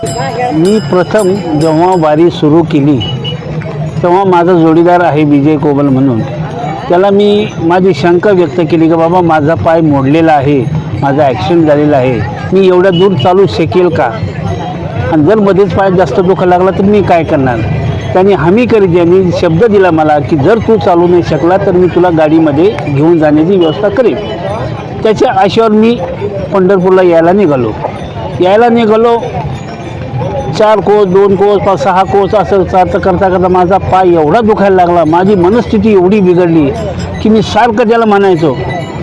मी प्रथम जेव्हा वारी सुरू केली तेव्हा माझा जोडीदार आहे विजय कोबल म्हणून, त्याला मी माझी शंका व्यक्त केली की बाबा माझा पाय मोडलेला आहे, माझा ॲक्सिडेंट झालेला आहे, मी एवढ्या दूर चालू शकेल का, आणि जर मध्येच पाय जास्त दुखायला लागला तर मी काय करणार. त्यांनी हमी करीत यांनी शब्द दिला मला की जर तू चालू नाही शकला तर मी तुला गाडीमध्ये घेऊन जाण्याची व्यवस्था करेन. त्याच्या आशेवर मी पंढरपूरला यायला निघालो. 4 कोस 2 कोस 6 कोस असं करता करता माझा पाय एवढा दुखायला लागला, माझी मनस्थिती एवढी बिघडली की मी सारखं त्याला म्हणायचो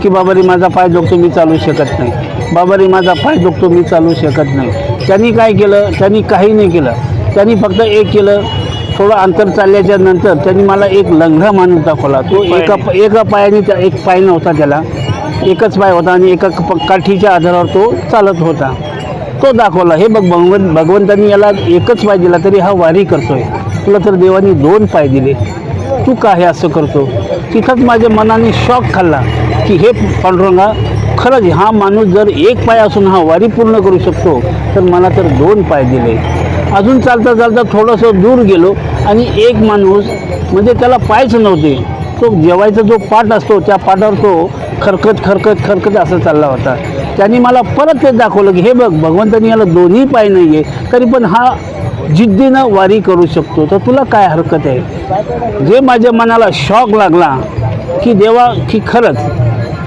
की बाबा रे माझा पाय दुखतो, मी चालू शकत नाही, बाबा रे माझा पाय दुखतो, मी चालू शकत नाही. त्यांनी काय केलं, त्यांनी काही नाही केलं. त्यांनी फक्त एक केलं, थोडं अंतर चालल्याच्या नंतर त्यांनी मला एक लंगडा माणूस दाखवला. तो एका पायाने, एक पाय नव्हता त्याला, एकच पाय होता आणि एका काठीच्या आधारावर तो चालत होता. तो दाखवला. हे बघ भगवंतांनी याला एकच पाय दिला तरी हा वारी करतोय, तुला तर देवानी 2 पाय दिले, तू का हे असं करतो. तिथंच माझ्या मनाने शॉक खाल्ला की हे पांडुरंगा, खरंच हा माणूस जर एक पाय असून हा वारी पूर्ण करू शकतो तर मला तर 2 पाय दिले. अजून चालता चालता थोडंसं दूर गेलो आणि एक माणूस, म्हणजे त्याला पायच नव्हते, तो जेवायचा जो पाट असतो त्या पाटावर तो खरकत असं चालला होता. त्यांनी मला परत ते दाखवलं की हे बघ भगवंतांनी याला 2ही पाय नाही आहे तरी पण हा जिद्दीनं वारी करू शकतो, तर तुला काय हरकत आहे. जे माझ्या मनाला शॉक लागला की देवा, की खरंच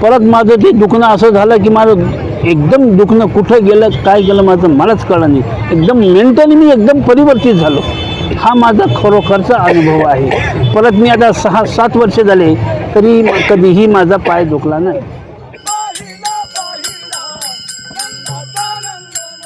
परत माझं ते दुखणं असं झालं की माझं एकदम दुखणं कुठं गेलं, काय गेलं माझं मलाच कळलं नाही. एकदम मेंटली मी एकदम परिवर्तित झालो. हा माझा खरोखरचा अनुभव आहे. परत मी आता 6-7 वर्ष झाले तरी कधीही माझा पाय दुखला नाही.